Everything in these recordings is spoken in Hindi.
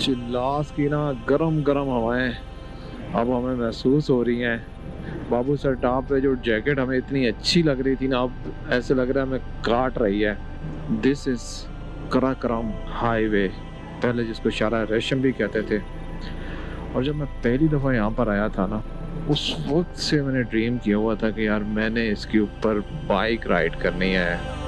चिल्लास की ना गरम गरम हवाएं अब हमें महसूस हो रही हैं। बाबू सर टॉप पे जो जैकेट हमें इतनी अच्छी लग रही थी ना, अब ऐसे लग रहा है हमें काट रही है। दिस इज कराक्रम हाईवे, पहले जिसको शारा रेशम भी कहते थे। और जब मैं पहली दफ़ा यहाँ पर आया था ना, उस वक्त से मैंने ड्रीम किया हुआ था कि यार मैंने इसके ऊपर बाइक राइड करनी है।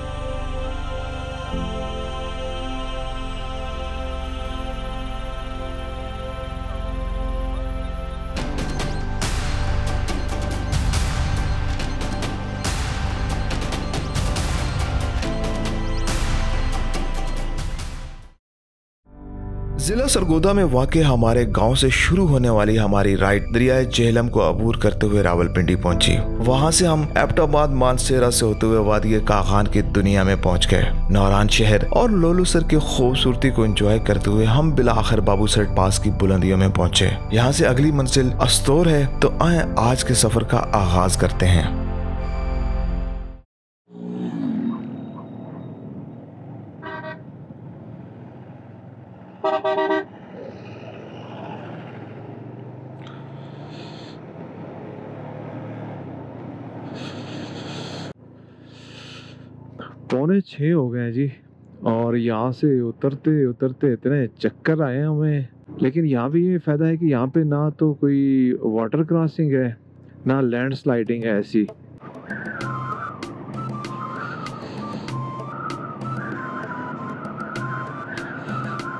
जिला सरगोदा में वाक़ हमारे गांव से शुरू होने वाली हमारी राइड दरियाए झेलम को अबूर करते हुए रावलपिंडी पहुंची। वहां से हम एबटाबाद मानसेरा से होते हुए वादी कागान की दुनिया में पहुंच गए। नौरान शहर और लोलूसर की खूबसूरती को एंजॉय करते हुए हम बिला आखिर बाबूसर पास की बुलंदियों में पहुंचे। यहाँ से अगली मंजिल अस्तोर है, तो आए आज के सफर का आगाज करते हैं। पौने 6 हो गए हैं जी, और यहाँ से उतरते उतरते इतने चक्कर आए हैं हमें। लेकिन यहाँ भी ये फ़ायदा है कि यहाँ पे ना तो कोई वाटर क्रॉसिंग है, ना लैंड स्लाइडिंग है ऐसी।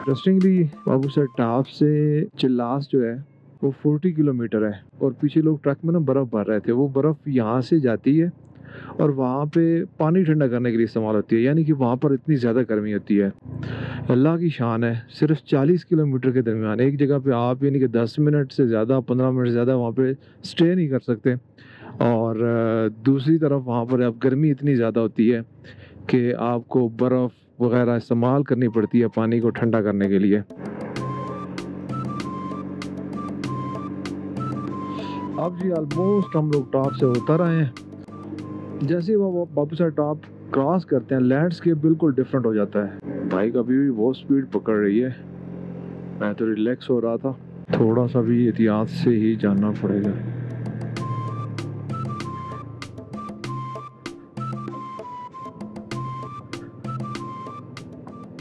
इंटरेस्टिंगली बाबूसर टॉप से चिल्लास जो है वो 40 किलोमीटर है, और पीछे लोग ट्रक में ना बर्फ़ भर रहे थे। वो बर्फ़ यहाँ से जाती है और वहाँ पे पानी ठंडा करने के लिए इस्तेमाल होती है, यानी कि वहाँ पर इतनी ज़्यादा गर्मी होती है। अल्लाह की शान है, सिर्फ 40 किलोमीटर के दरमियान एक जगह पे आप यानी कि 10 मिनट से ज़्यादा, 15 मिनट से ज़्यादा वहाँ पे स्टे नहीं कर सकते। और दूसरी तरफ वहाँ पर अब गर्मी इतनी ज़्यादा होती है कि आपको बर्फ़ वगैरह इस्तेमाल करनी पड़ती है पानी को ठंडा करने के लिए। अब जी ऑलमोस्ट हम लोग टॉप से उतर आए हैं। जैसे वो बाबूसर टॉप क्रॉस करते हैं, लैंडस्केप बिल्कुल डिफरेंट हो जाता है। बाइक अभी भी बहुत स्पीड पकड़ रही है। मैं तो रिलैक्स हो रहा था, थोड़ा सा भी एहतियात से ही जाना पड़ेगा।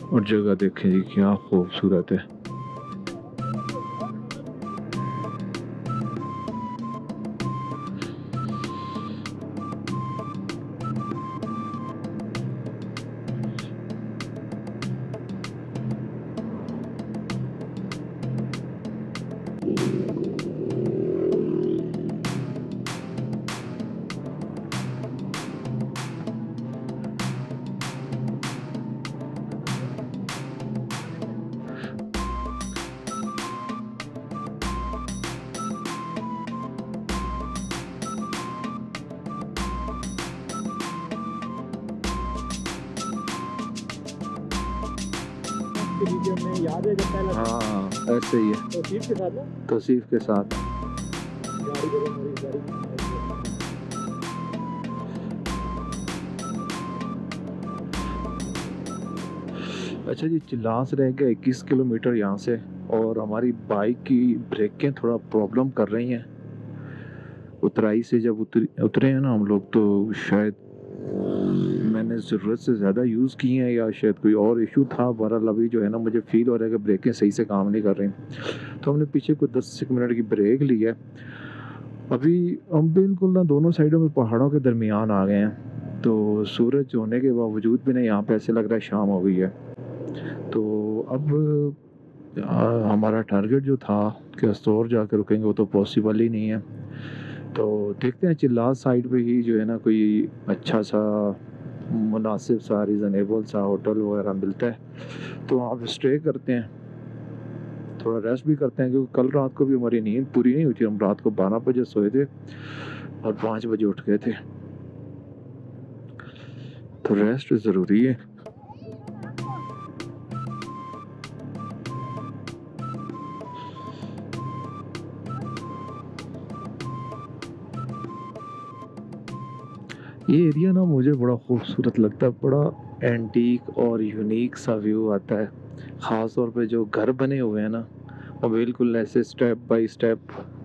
और जगह देखें जी क्या खूबसूरत है। में याद है जब पहला हाँ ऐसे ही है, तौसीफ के साथ ना तौसीफ के साथ। गाड़ी को हमारी गाड़ी अच्छा जी, चिल्लास रह गया 21 किलोमीटर यहाँ से, और हमारी बाइक की ब्रेकें थोड़ा प्रॉब्लम कर रही हैं। उतराई से जब उतरे हैं ना हम लोग, तो शायद मैंने ज़रूरत से ज़्यादा यूज़ की हैं या शायद कोई और इशू था। बहरहाल अभी जो है ना मुझे फ़ील हो रहा है कि ब्रेकें सही से काम नहीं कर रही। तो हमने पीछे कोई 10 मिनट की ब्रेक ली है। अभी हम बिल्कुल ना दोनों साइडों में पहाड़ों के दरमियान आ गए हैं, तो सूरज होने के बावजूद भी ना यहाँ पे ऐसे लग रहा है शाम हो गई है। तो अब हमारा टारगेट जो था कि अस्तौर जाकर रुकेंगे, वो तो पॉसिबल ही नहीं है। तो देखते हैं चिल्लास साइड पे ही जो है ना कोई अच्छा सा मुनासिब सा रीज़नेबल सा होटल वगैरह मिलता है तो वहाँ पे स्टे करते हैं, थोड़ा रेस्ट भी करते हैं, क्योंकि कल रात को भी हमारी नींद पूरी नहीं हुई थी। हम रात को 12 बजे सोए थे और 5 बजे उठ गए थे, तो रेस्ट ज़रूरी है। ये एरिया ना मुझे बड़ा खूबसूरत लगता है, बड़ा एंटीक और यूनिक सा व्यू आता है। ख़ास तौर पे जो घर बने हुए हैं ना, वो बिल्कुल ऐसे स्टेप बाय स्टेप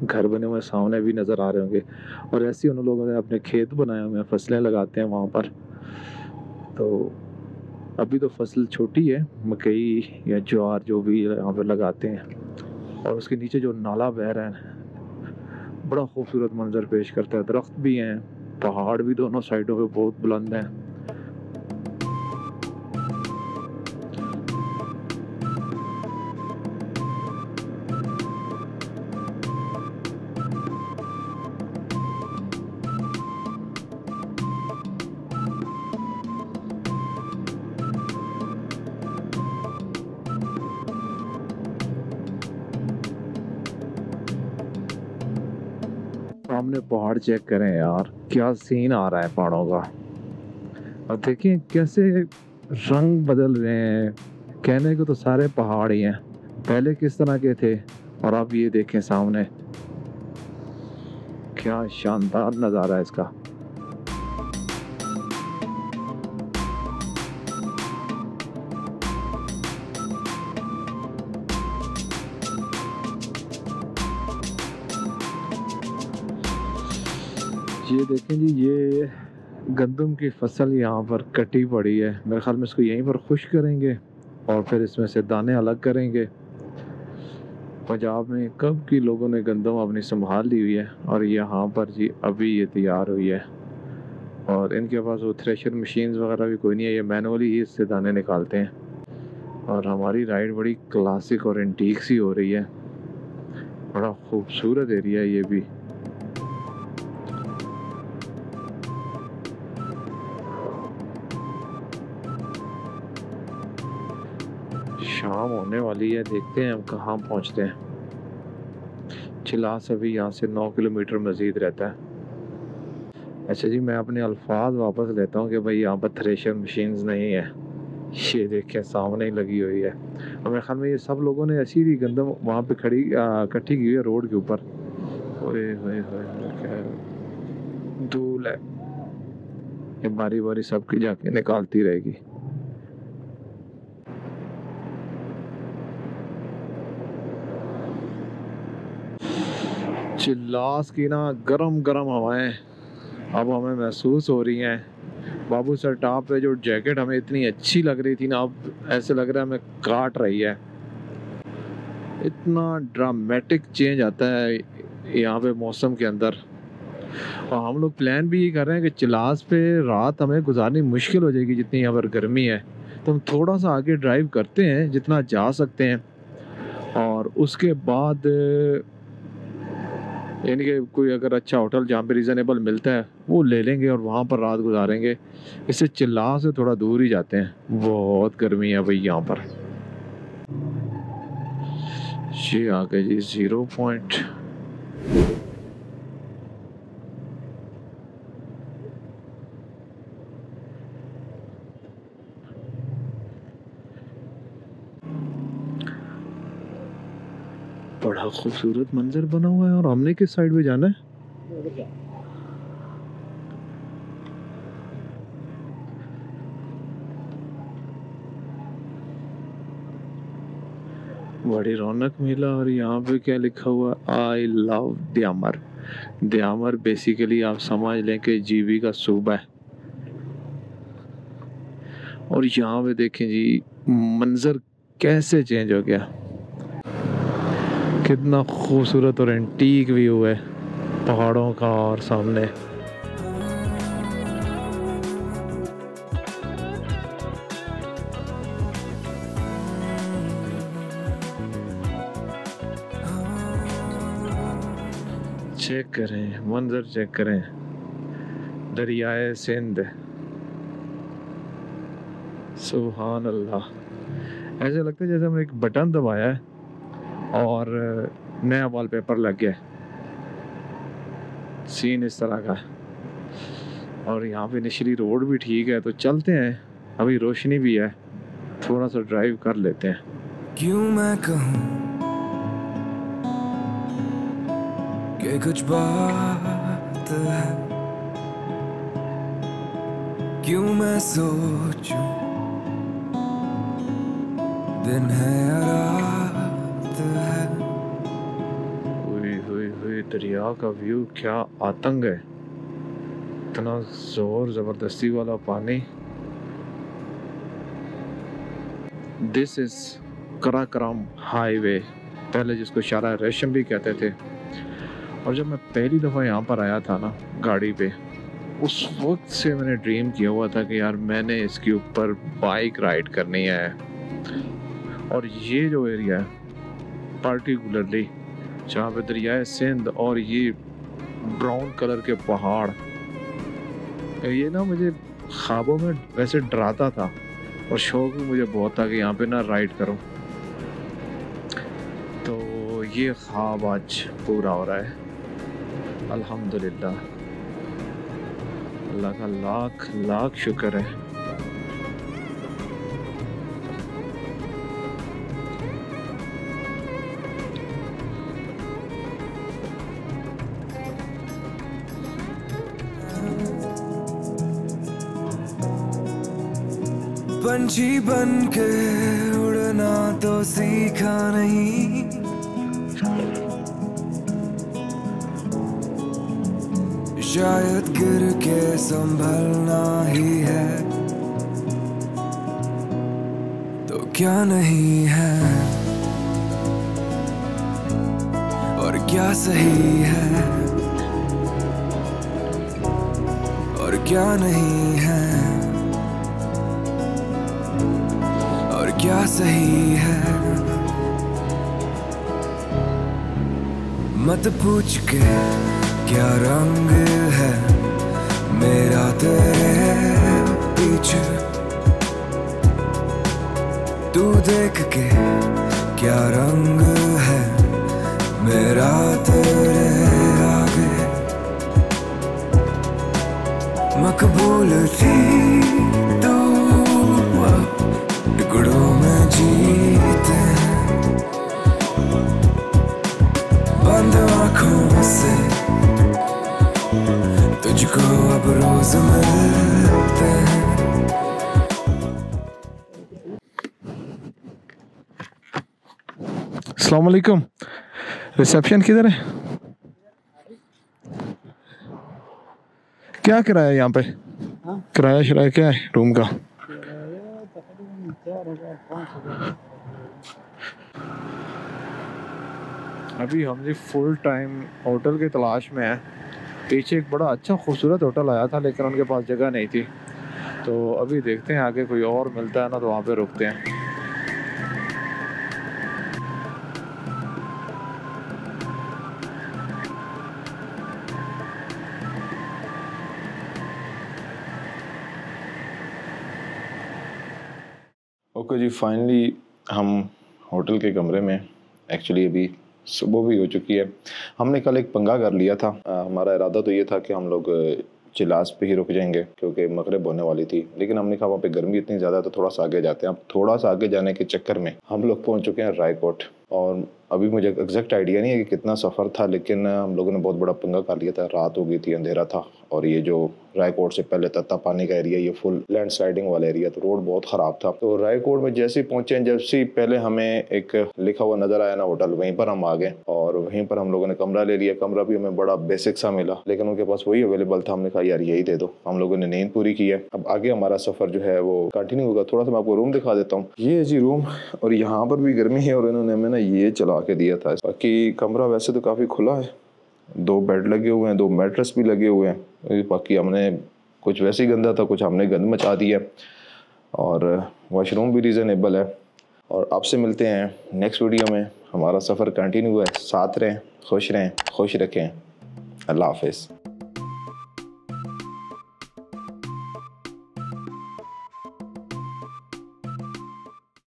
घर बने हुए सामने भी नज़र आ रहे होंगे। और ऐसे उन लोगों ने अपने खेत बनाए हुए हैं, फसलें लगाते हैं वहाँ पर। तो अभी तो फसल छोटी है, मकई या ज्वार जो भी यहाँ पे लगाते हैं। और उसके नीचे जो नाला बह रहा है, बड़ा खूबसूरत मंजर पेश करता है। दरख्त भी हैं, पहाड़ भी दोनों साइडों पे बहुत बुलंद हैं। सामने पहाड़ चेक करें यार, क्या सीन आ रहा है पहाड़ों का। और देखिए कैसे रंग बदल रहे हैं। कहने को तो सारे पहाड़ ही हैं, पहले किस तरह के थे और अब ये देखें सामने, क्या शानदार नज़ारा है इसका। ये देखें जी, ये गंदम की फसल यहाँ पर कटी पड़ी है। मेरे ख्याल में इसको यहीं पर खुश्क करेंगे और फिर इसमें से दाने अलग करेंगे। पंजाब में कब की लोगों ने गंदम अपनी संभाल ली हुई है और यहाँ पर जी अभी ये तैयार हुई है। और इनके पास वो थ्रेशर मशीन्स वगैरह भी कोई नहीं है, ये मैनुअली ही इससे दाने निकालते हैं। और हमारी राइड बड़ी क्लासिक और एंटीक सी हो रही है। बड़ा खूबसूरत एरिया है ये भी। शाम होने वाली है, देखते हैं हम कहाँ पहुँचते हैं। चिलास अभी यहाँ से 9 किलोमीटर मज़ीद रहता है। अच्छा जी, मैं अपने अल्फाज वापस लेता हूँ कि भाई यहाँ पर थ्रेशर मशीन्स नहीं है। ये देखें सामने ही लगी हुई है। और मेरे ख्याल में ये सब लोगों ने ऐसी ही गंदम वहाँ पे खड़ी इकट्ठी की हुई है रोड के ऊपर। ओए होए होए, क्या धूल है, ये बारी बारी सबकी जाके निकालती रहेगी। चिल्लास की ना गरम गरम हवाएं अब हमें महसूस हो रही हैं। बाबू सर टॉप पे जो जैकेट हमें इतनी अच्छी लग रही थी ना, अब ऐसे लग रहा है हमें काट रही है। इतना ड्रामेटिक चेंज आता है यहाँ पे मौसम के अंदर। और हम लोग प्लान भी ये कर रहे हैं कि चिलास पे रात हमें गुजारनी मुश्किल हो जाएगी जितनी यहाँ पर गर्मी है। तो हम थोड़ा सा आगे ड्राइव करते हैं जितना जा सकते हैं, और उसके बाद यानी कि कोई अगर अच्छा होटल जहाँ पे रीज़नेबल मिलता है वो ले लेंगे और वहाँ पर रात गुजारेंगे। इससे चिल्ला से थोड़ा दूर ही जाते हैं, बहुत गर्मी है भाई यहाँ पर। ये आ गए जी 0 पॉइंट। बड़ा खूबसूरत मंजर बना हुआ है। और हमने किस साइड पे जाना है? बड़ी रौनक मेला। और यहाँ पे क्या लिखा हुआ, आई लव द्यामर। द्यामर बेसिकली आप समझ लें कि जीबी का सूबा है। और यहाँ पे देखें जी मंजर कैसे चेंज हो गया, कितना खूबसूरत और एंटीक व्यू है पहाड़ों का। और सामने चेक करें, मंजर चेक करें, दरियाए सिंध। सुभान अल्लाह, ऐसे लगता है जैसे हमने एक बटन दबाया है और नया वॉलपेपर लग गया। सीन इस तरह का है। और यहाँ पे निचली रोड भी ठीक है, तो चलते हैं। अभी रोशनी भी है, थोड़ा सा ड्राइव कर लेते हैं। क्यों मैं कहूँ कि कुछ बात है, क्यों मैं सोचूं दिन है या रात है। हुई दरिया का व्यू क्या आतंक है, इतना जोर जबरदस्ती वाला पानी। दिस इज कराक्रम हाईवे, पहले जिसको शारा रेशम भी कहते थे। और जब मैं पहली दफ़ा यहाँ पर आया था ना गाड़ी पे, उस वक्त से मैंने ड्रीम किया हुआ था कि यार मैंने इसके ऊपर बाइक राइड करनी है। और ये जो एरिया है पार्टिकुलरली जहाँ पे दरियाए सिंध और ये ब्राउन कलर के पहाड़, ये ना मुझे ख्वाबों में वैसे डराता था और शौक भी मुझे बहुत था कि यहाँ पे ना राइड करूँ। तो ये ख्वाब आज पूरा हो रहा है अल्हम्दुलिल्लाह। अल्लाह का लाख लाख शुक्र है। पंछी बन के उड़ना तो सीखा नहीं, शायद गिर के संभलना ही है, तो क्या नहीं है और क्या सही है और क्या नहीं है और क्या सही है। मत पूछ के क्या रंग है मेरा तेरे पीछे, तू देख के क्या रंग है मेरा तेरे आगे। मकबूल थी तू टुकड़ों में जीते, बंद आँखों से तुझको अब रोज मिलते हैं। अस्सलाम वालेकुम, रिसेप्शन किधर है? क्या किराया यहाँ पे? किराया शराया क्या है रूम का? अभी हम जी फुल टाइम होटल की तलाश में है। पीछे एक बड़ा अच्छा खूबसूरत होटल आया था लेकिन उनके पास जगह नहीं थी, तो अभी देखते हैं आगे कोई और मिलता है ना तो वहाँ पे रुकते हैं। ओके जी, फाइनली हम होटल के कमरे में। एक्चुअली अभी सुबह भी हो चुकी है। हमने कल एक पंगा कर लिया था। हमारा इरादा तो ये था कि हम लोग चिलास पे ही रुक जाएंगे क्योंकि मगरिब होने वाली थी, लेकिन हमने कहा वहाँ पे गर्मी इतनी ज़्यादा तो थोड़ा सा आगे जाते हैं। अब थोड़ा सा आगे जाने के चक्कर में हम लोग पहुँच चुके हैं रायकोट। और अभी मुझे एग्जैक्ट आइडिया नहीं है कि कितना सफ़र था, लेकिन हम लोगों ने बहुत बड़ा पंगा कर लिया था। रात हो गई थी, अंधेरा था, और ये जो रायकोट से पहले तत्ता पानी का एरिया, ये फुल लैंड स्लाइडिंग वाला एरिया, तो रोड बहुत ख़राब था। तो रायकोट में जैसे ही पहुँचे, जैसे ही पहले हमें एक लिखा हुआ नज़र आया ना होटल, वहीं पर हम आ गए और वहीं पर हम लोगों ने कमरा ले लिया। कमरा भी हमें बड़ा बेसिक सा मिला, लेकिन उनके पास वही अवेलेबल था। हमने कहा यार यही दे दो। हम लोगों ने नींद पूरी की है। अब आगे हमारा सफ़र जो है वो कंटिन्यू होगा। थोड़ा सा मैं आपको रूम दिखा देता हूँ। ये है जी रूम, और यहाँ पर भी गर्मी है और इन्होंने हमें ना ये चला के दिया था। बाकी कमरा वैसे तो काफ़ी खुला है, 2 बेड लगे हुए हैं, 2 मैट्रेस भी लगे हुए हैं। बाकी हमने कुछ वैसे ही गंदा था, कुछ हमने गंद मचा दिया, और वॉशरूम भी रीज़नेबल है। और आपसे मिलते हैं नेक्स्ट वीडियो में। हमारा सफ़र कंटिन्यू है। साथ रहें, खुश रहें, खुश रखें। अल्लाह हाफ़िज़।